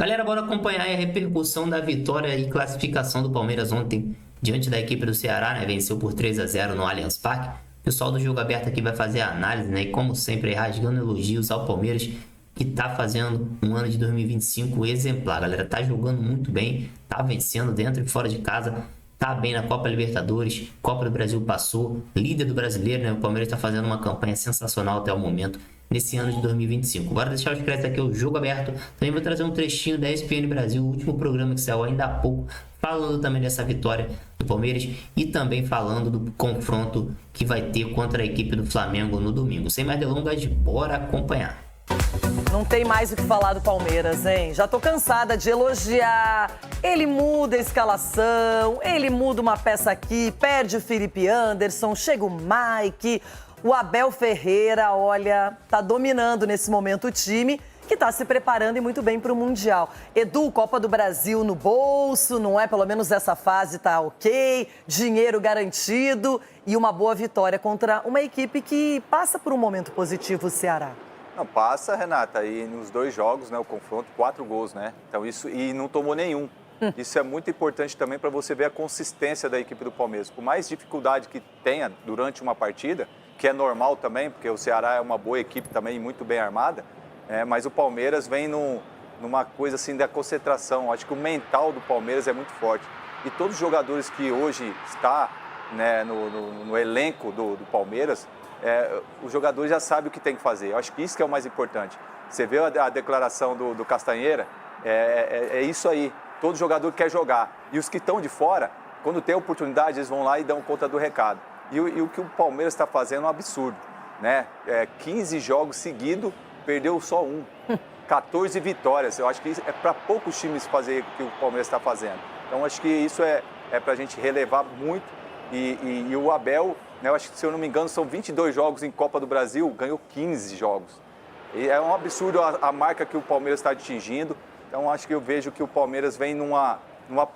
Galera, bora acompanhar aí a repercussão da vitória e classificação do Palmeiras ontem diante da equipe do Ceará, né? Venceu por 3-0 no Allianz Parque. O pessoal do Jogo Aberto aqui vai fazer a análise, né? E como sempre, rasgando elogios ao Palmeiras, que tá fazendo um ano de 2025 exemplar, galera. Tá jogando muito bem, tá vencendo dentro e fora de casa, tá bem na Copa Libertadores, Copa do Brasil passou, líder do Brasileiro, né? O Palmeiras tá fazendo uma campanha sensacional até o momento, nesse ano de 2025. Bora deixar os créditos aqui, o Jogo Aberto. Também vou trazer um trechinho da ESPN Brasil, o último programa que saiu ainda há pouco, falando também dessa vitória do Palmeiras e também falando do confronto que vai ter contra a equipe do Flamengo no domingo. Sem mais delongas, bora acompanhar. Não tem mais o que falar do Palmeiras, hein? Já tô cansada de elogiar. Ele muda a escalação, ele muda uma peça aqui, perde o Felipe Anderson, chega o Mike, o Abel Ferreira, olha, tá dominando nesse momento o time, que tá se preparando e muito bem para o Mundial. Edu, Copa do Brasil no bolso, não é? Pelo menos essa fase tá ok, dinheiro garantido e uma boa vitória contra uma equipe que passa por um momento positivo, o Ceará. Não, passa, Renata, e nos 2 jogos, né, o confronto, 4 gols, né? Então isso, e não tomou nenhum. Isso é muito importante também para você ver a consistência da equipe do Palmeiras. Por mais dificuldade que tenha durante uma partida, que é normal também, porque o Ceará é uma boa equipe também, muito bem armada, mas o Palmeiras vem numa coisa assim da concentração. Acho que o mental do Palmeiras é muito forte. E todos os jogadores que hoje está, né, no elenco do Palmeiras, os jogadores já sabem o que tem que fazer. Eu acho que isso que é o mais importante. Você vê a declaração do Castanheira, é isso aí. Todo jogador quer jogar. E os que estão de fora, quando tem oportunidade, eles vão lá e dão conta do recado. E o que o Palmeiras está fazendo é um absurdo, né? 15 jogos seguidos, perdeu só um. 14 vitórias. Eu acho que é para poucos times fazer o que o Palmeiras está fazendo. Então, acho que isso é para a gente relevar muito. E o Abel, né, eu acho que, se eu não me engano, são 22 jogos em Copa do Brasil, ganhou 15 jogos. E é um absurdo a marca que o Palmeiras está atingindo. Então, acho que eu vejo que o Palmeiras vem numa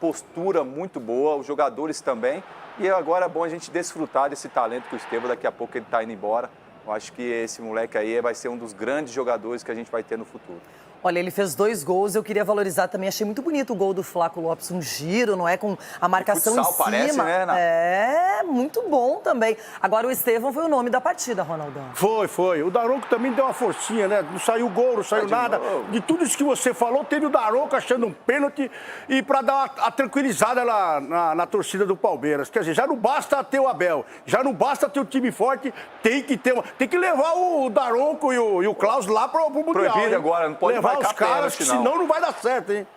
postura muito boa, os jogadores também. E agora é bom a gente desfrutar desse talento que o Estevão, daqui a pouco ele está indo embora. Eu acho que esse moleque aí vai ser um dos grandes jogadores que a gente vai ter no futuro. Olha, ele fez 2 gols, eu queria valorizar também, achei muito bonito o gol do Flaco Lopes, um giro, não é? Com a marcação futsal, em cima. parece, né, Renato? É, muito bom também. Agora o Estevão foi o nome da partida, Ronaldão. Foi. O Daronco também deu uma forcinha, né? Não saiu gol, não saiu nada. De tudo isso que você falou, teve o Daronco achando um pênalti e para dar a tranquilizada lá na torcida do Palmeiras. Quer dizer, já não basta ter o Abel, já não basta ter o time forte, tem que levar o Daronco e o Klaus lá pro Mundial. Proibido agora, não pode levar os caras, que senão não vai dar certo, hein?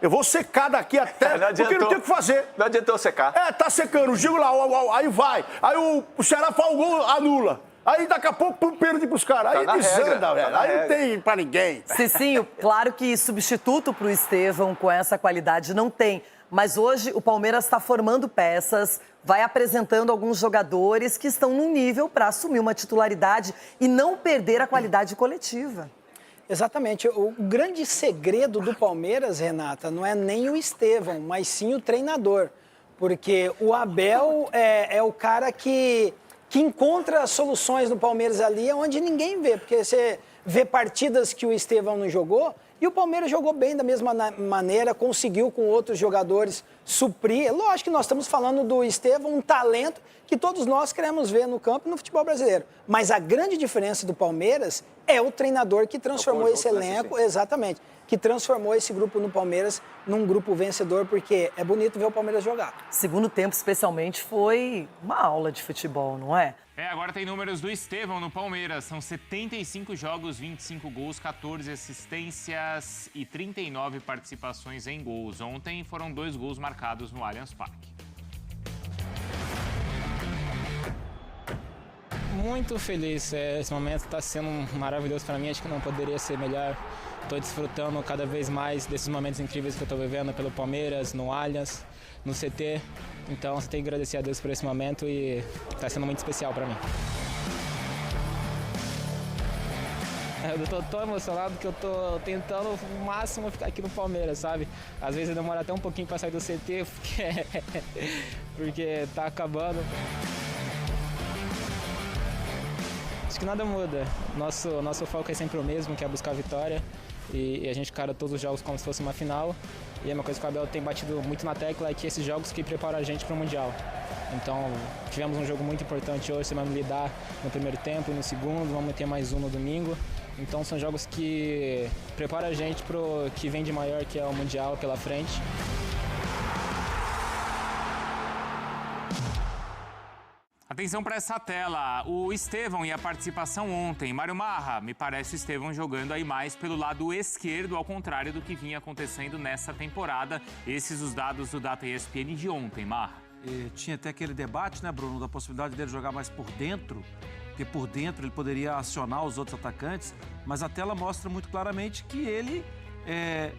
Eu vou secar daqui até, porque não tem o que fazer. Não adiantou secar. Tá secando, o Gil lá, aí vai. Aí o Ceará faz o gol, anula. Aí daqui a pouco põe um pênalti pros caras. Aí desanda, velho. Aí não tem pra ninguém. Cicinho, claro que substituto pro Estevão com essa qualidade não tem. Mas hoje o Palmeiras está formando peças, vai apresentando alguns jogadores que estão no nível para assumir uma titularidade e não perder a qualidade coletiva. Exatamente. O grande segredo do Palmeiras, Renata, não é nem o Estevão, mas sim o treinador. Porque o Abel é o cara que encontra soluções no Palmeiras ali onde ninguém vê. Porque você vê partidas que o Estevão não jogou e o Palmeiras jogou bem da mesma maneira, conseguiu com outros jogadores suprir. Lógico que nós estamos falando do Estevão, um talento que todos nós queremos ver no campo e no futebol brasileiro. Mas a grande diferença do Palmeiras é o treinador que transformou esse elenco, exatamente, que transformou esse grupo no Palmeiras num grupo vencedor, porque é bonito ver o Palmeiras jogar. Segundo tempo, especialmente, foi uma aula de futebol, não é? Agora tem números do Estevão no Palmeiras. São 75 jogos, 25 gols, 14 assistências e 39 participações em gols. Ontem foram 2 gols marcados no Allianz Parque. Muito feliz. Esse momento está sendo maravilhoso para mim. Acho que não poderia ser melhor. Estou desfrutando cada vez mais desses momentos incríveis que eu estou vivendo pelo Palmeiras, no Allianz, no CT. Então, eu tenho que agradecer a Deus por esse momento e está sendo muito especial para mim. Eu estou tão emocionado que eu estou tentando o máximo ficar aqui no Palmeiras, sabe? Às vezes demora até um pouquinho para sair do CT, porque está acabando. Acho que nada muda. Nosso foco é sempre o mesmo, que é buscar a vitória. e a gente cara todos os jogos como se fosse uma final. E é uma coisa que o Abel tem batido muito na tecla, é que esses jogos que preparam a gente para o Mundial. Então, tivemos um jogo muito importante hoje, vamos lidar no primeiro tempo e no segundo, vamos ter mais um no domingo. Então, são jogos que preparam a gente para o que vem de maior, que é o Mundial pela frente. Atenção para essa tela, o Estevão e a participação ontem. Mário Marra, me parece o Estevão jogando aí mais pelo lado esquerdo, ao contrário do que vinha acontecendo nessa temporada. Esses os dados do Data ESPN de ontem, Marra. Tinha até aquele debate, né, Bruno, da possibilidade dele jogar mais por dentro, porque por dentro ele poderia acionar os outros atacantes, mas a tela mostra muito claramente que ele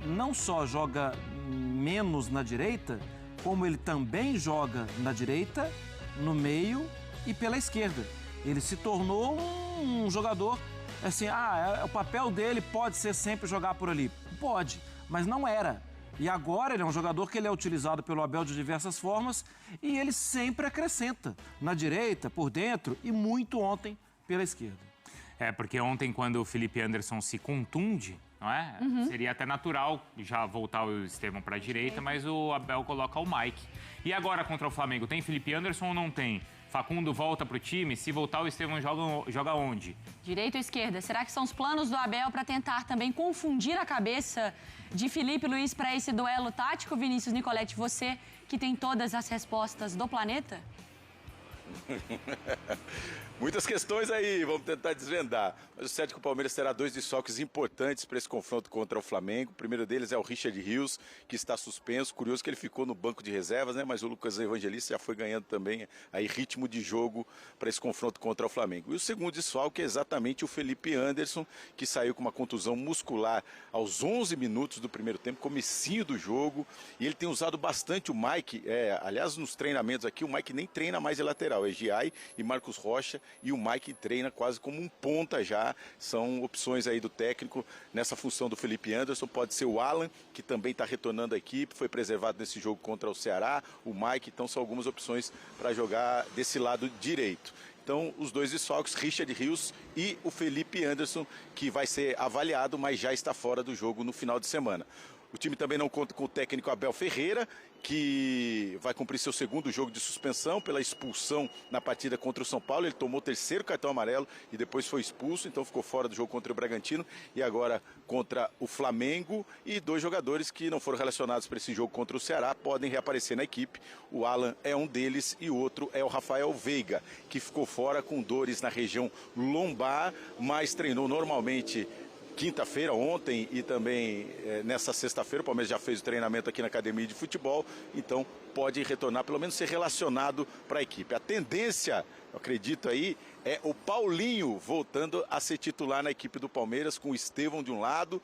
não só joga menos na direita, como ele também joga na direita, no meio e pela esquerda. Ele se tornou um jogador, assim, o papel dele pode ser sempre jogar por ali. Pode, mas não era. E agora ele é um jogador que ele é utilizado pelo Abel de diversas formas e ele sempre acrescenta na direita, por dentro e muito ontem pela esquerda. Porque ontem, quando o Felipe Anderson se contunde, não é? Seria até natural já voltar o Estevão para a direita, mas o Abel coloca o Mike. E agora contra o Flamengo, tem Felipe Anderson ou não tem? Facundo volta para o time? Se voltar, o Estevão joga onde? Direita ou esquerda? Será que são os planos do Abel para tentar também confundir a cabeça de Felipe Luiz para esse duelo tático? Vinícius Nicoletti, você que tem todas as respostas do planeta? Muitas questões aí, vamos tentar desvendar. Mas o certo é que o Palmeiras terá 2 desfalques importantes para esse confronto contra o Flamengo. O primeiro deles é o Richard Rios, que está suspenso. Curioso que ele ficou no banco de reservas, né? Mas o Lucas Evangelista já foi ganhando também aí ritmo de jogo para esse confronto contra o Flamengo. E o segundo desfalque é exatamente o Felipe Anderson, que saiu com uma contusão muscular aos 11 minutos do primeiro tempo, comecinho do jogo. E ele tem usado bastante o Mike. Aliás, nos treinamentos aqui, o Mike nem treina mais de lateral. É Giai e Marcos Rocha. E o Mike treina quase como um ponta já. São opções aí do técnico nessa função do Felipe Anderson. Pode ser o Alan, que também está retornando à equipe, foi preservado nesse jogo contra o Ceará. O Mike, então são algumas opções para jogar desse lado direito. Então, os 2 desfalques, Richard Rios e o Felipe Anderson, que vai ser avaliado, mas já está fora do jogo no final de semana. O time também não conta com o técnico Abel Ferreira, que vai cumprir seu segundo jogo de suspensão pela expulsão na partida contra o São Paulo. Ele tomou o 3º cartão amarelo e depois foi expulso, então ficou fora do jogo contra o Bragantino e agora contra o Flamengo. E 2 jogadores que não foram relacionados para esse jogo contra o Ceará podem reaparecer na equipe. O Alan é um deles e o outro é o Rafael Veiga, que ficou fora com dores na região lombar, mas treinou normalmente quinta-feira, ontem e também nessa sexta-feira. O Palmeiras já fez o treinamento aqui na academia de futebol, então pode retornar, pelo menos ser relacionado para a equipe. A tendência, eu acredito aí, é o Paulinho voltando a ser titular na equipe do Palmeiras, com o Estevão de um lado,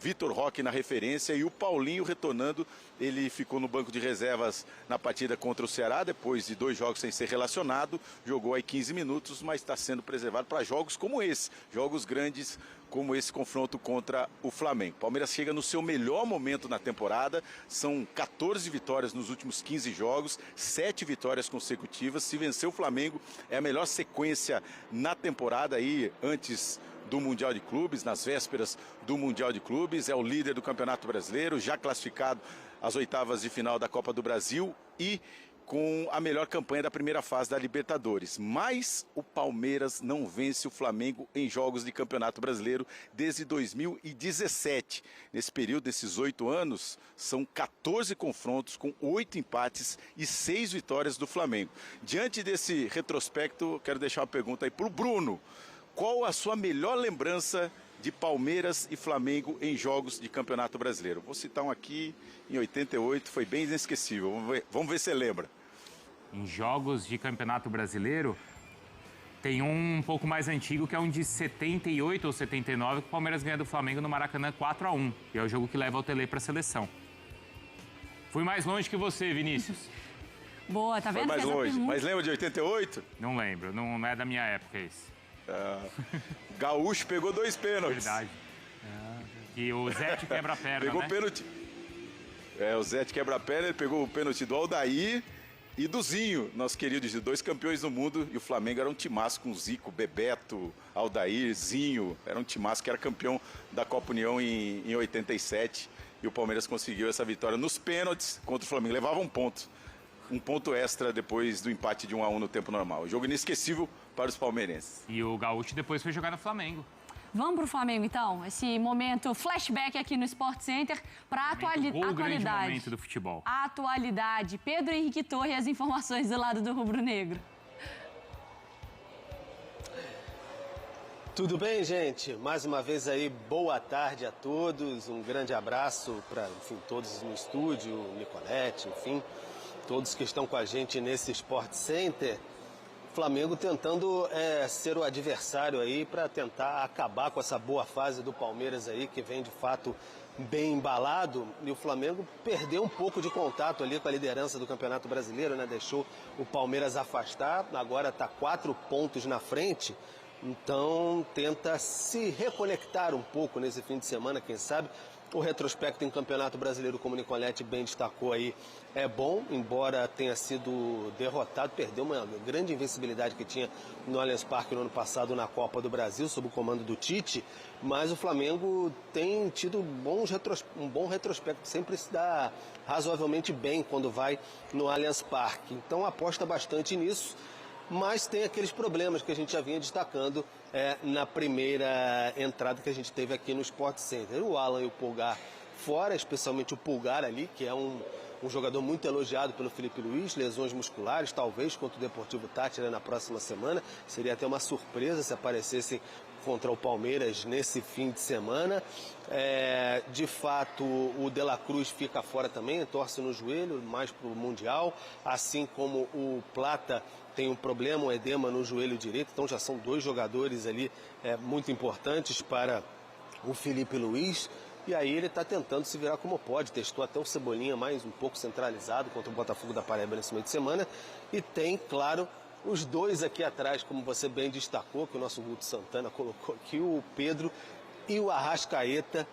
Vitor Roque na referência e o Paulinho retornando. Ele ficou no banco de reservas na partida contra o Ceará, depois de 2 jogos sem ser relacionado, jogou aí 15 minutos, mas está sendo preservado para jogos como esse, jogos grandes como esse confronto contra o Flamengo. Palmeiras chega no seu melhor momento na temporada, são 14 vitórias nos últimos 15 jogos, 7 vitórias consecutivas. Se vencer o Flamengo, é a melhor sequência na temporada aí, antes do Mundial de Clubes, nas vésperas do Mundial de Clubes, é o líder do Campeonato Brasileiro, já classificado às 8º de final da Copa do Brasil e com a melhor campanha da primeira fase da Libertadores. Mas o Palmeiras não vence o Flamengo em jogos de Campeonato Brasileiro desde 2017. Nesse período, desses 8 anos, são 14 confrontos com 8 empates e 6 vitórias do Flamengo. Diante desse retrospecto, quero deixar uma pergunta aí para o Bruno. Qual a sua melhor lembrança de Palmeiras e Flamengo em jogos de Campeonato Brasileiro? Vou citar um aqui, em 88, foi bem inesquecível. Vamos ver se você lembra. Em jogos de Campeonato Brasileiro, tem um pouco mais antigo, que é um de 78 ou 79, que o Palmeiras ganha do Flamengo no Maracanã 4-1. E é o jogo que leva o Tele para a seleção. Fui mais longe que você, Vinícius. Boa, tá vendo? Foi mais longe. Mas lembra de 88? Não lembro, não é da minha época esse. Gaúcho pegou 2 pênaltis. Verdade. E o Zé te quebra a perna, pegou né? Pênalti. O Zé te quebra a perna, ele pegou o pênalti do Aldair E do Zinho, nosso querido, de 2 campeões do mundo, e o Flamengo era um timaço com Zico, Bebeto, Aldair, Zinho, era um timaço que era campeão da Copa União em 87, e o Palmeiras conseguiu essa vitória nos pênaltis contra o Flamengo, levava um ponto extra depois do empate de 1-1 no tempo normal. Jogo inesquecível para os palmeirenses. E o Gaúcho depois foi jogar no Flamengo. Vamos pro Flamengo, então? Esse momento flashback aqui no Sport Center para atualidade. Grande momento do futebol. Atualidade. Pedro Henrique Torre e as informações do lado do rubro-negro. Tudo bem, gente? Mais uma vez aí, boa tarde a todos. Um grande abraço para, todos no estúdio, Nicolete, todos que estão com a gente nesse Sport Center. Flamengo tentando ser o adversário aí para tentar acabar com essa boa fase do Palmeiras aí, que vem de fato bem embalado. E o Flamengo perdeu um pouco de contato ali com a liderança do Campeonato Brasileiro, né? Deixou o Palmeiras afastar, agora está 4 pontos na frente. Então tenta se reconectar um pouco nesse fim de semana, quem sabe. O retrospecto em Campeonato Brasileiro, como o Nicolete bem destacou aí, é bom, embora tenha sido derrotado, perdeu uma grande invencibilidade que tinha no Allianz Parque no ano passado na Copa do Brasil, sob o comando do Tite, mas o Flamengo tem tido um bom retrospecto, sempre se dá razoavelmente bem quando vai no Allianz Parque, então aposta bastante nisso. Mas tem aqueles problemas que a gente já vinha destacando na primeira entrada que a gente teve aqui no Sport Center. O Alan e o Pulgar fora, especialmente o Pulgar ali, que é um jogador muito elogiado pelo Felipe Luiz, lesões musculares, talvez contra o Deportivo Táchira na próxima semana. Seria até uma surpresa se aparecessem contra o Palmeiras nesse fim de semana. De fato, o De La Cruz fica fora também, torce no joelho, mais para o Mundial, assim como o Plata tem um problema, um edema no joelho direito, então já são 2 jogadores ali muito importantes para o Felipe Luiz. E aí ele está tentando se virar como pode, testou até o Cebolinha mais um pouco centralizado contra o Botafogo da Paraíba nesse meio de semana. E tem, claro, os 2 aqui atrás, como você bem destacou, que o nosso Guto Santana colocou aqui, o Pedro e o Arrascaeta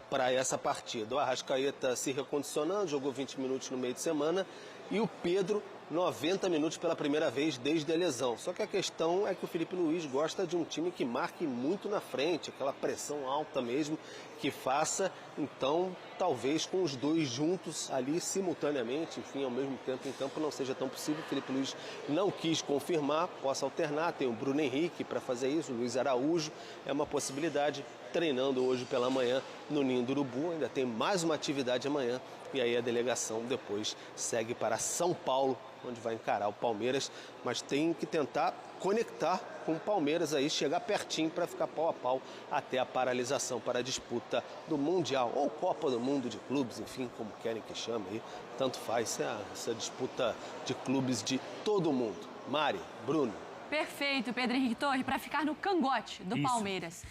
para essa partida. O Arrascaeta se recondicionando, jogou 20 minutos no meio de semana, e o Pedro 90 minutos pela primeira vez desde a lesão. Só que a questão é que o Felipe Luiz gosta de um time que marque muito na frente, aquela pressão alta mesmo que faça, então talvez com os 2 juntos ali simultaneamente, ao mesmo tempo em campo não seja tão possível. O Felipe Luiz não quis confirmar, possa alternar, tem o Bruno Henrique para fazer isso, o Luiz Araújo, é uma possibilidade, treinando hoje pela manhã no Ninho do Urubu, ainda tem mais uma atividade amanhã, e aí a delegação depois segue para São Paulo, onde vai encarar o Palmeiras, mas tem que tentar conectar com o Palmeiras aí, chegar pertinho para ficar pau a pau até a paralisação para a disputa do Mundial, ou Copa do Mundo de clubes, como querem que chame aí, tanto faz essa disputa de clubes de todo mundo. Mari, Bruno. Perfeito, Pedro Henrique Torre, para ficar no cangote do Palmeiras.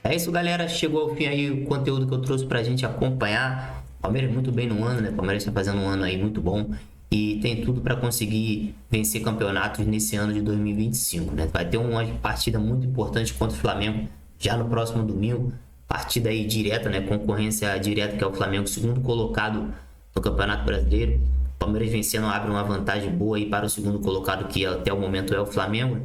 É isso, galera. Chegou ao fim aí o conteúdo que eu trouxe pra gente acompanhar. Palmeiras muito bem no ano, né? Palmeiras tá fazendo um ano aí muito bom. E tem tudo para conseguir vencer campeonatos nesse ano de 2025, né? Vai ter uma partida muito importante contra o Flamengo já no próximo domingo. Partida aí direta, né? Concorrência direta, que é o Flamengo, segundo colocado no Campeonato Brasileiro. O Palmeiras vencendo abre uma vantagem boa aí para o segundo colocado, que até o momento é o Flamengo.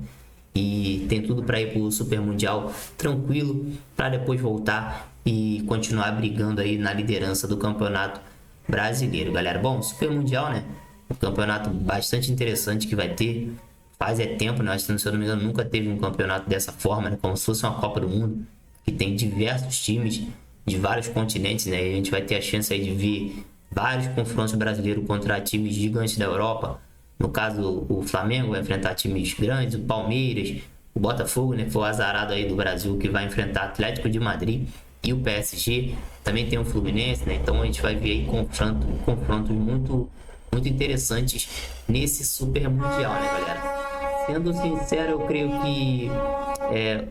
E tem tudo para ir para o Super Mundial tranquilo, para depois voltar e continuar brigando aí na liderança do Campeonato Brasileiro, galera. Bom, Super Mundial, né? Um campeonato bastante interessante que vai ter. Faz tempo, né? Se eu não me engano, nunca teve um campeonato dessa forma, né? Como se fosse uma Copa do Mundo, que tem diversos times de vários continentes, né? E a gente vai ter a chance aí de ver vários confrontos brasileiros contra times gigantes da Europa. No caso, o Flamengo vai enfrentar times grandes, o Palmeiras, o Botafogo, né? Foi o azarado aí do Brasil, que vai enfrentar Atlético de Madrid e o PSG. Também tem o Fluminense, né? Então a gente vai ver aí confrontos muito interessantes nesse Super Mundial, né, galera? Sendo sincero, eu creio que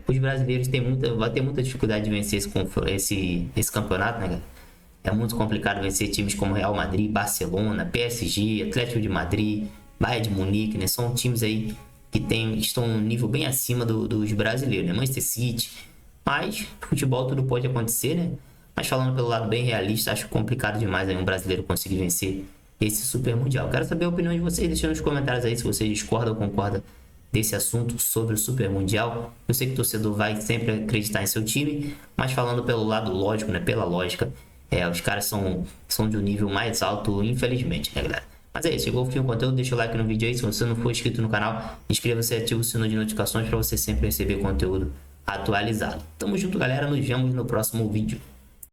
os brasileiros vão ter muita dificuldade de vencer esse campeonato, né, galera? É muito complicado vencer times como Real Madrid, Barcelona, PSG, Atlético de Madrid, Bayern de Munique, né? São times aí que estão num nível bem acima dos brasileiros, né? Manchester City. Mas futebol tudo pode acontecer, né? Mas falando pelo lado bem realista, acho complicado demais aí um brasileiro conseguir vencer esse Super Mundial. Quero saber a opinião de vocês, deixa nos comentários aí se vocês discordam ou concordam desse assunto sobre o Super Mundial. Eu sei que o torcedor vai sempre acreditar em seu time, mas falando pelo lado lógico, né, pela lógica, os caras são de um nível mais alto, infelizmente, né, galera? Mas é isso, chegou o fim do conteúdo, deixa o like no vídeo aí. Se você não for inscrito no canal, inscreva-se e ativa o sino de notificações para você sempre receber conteúdo atualizado. Tamo junto, galera, nos vemos no próximo vídeo.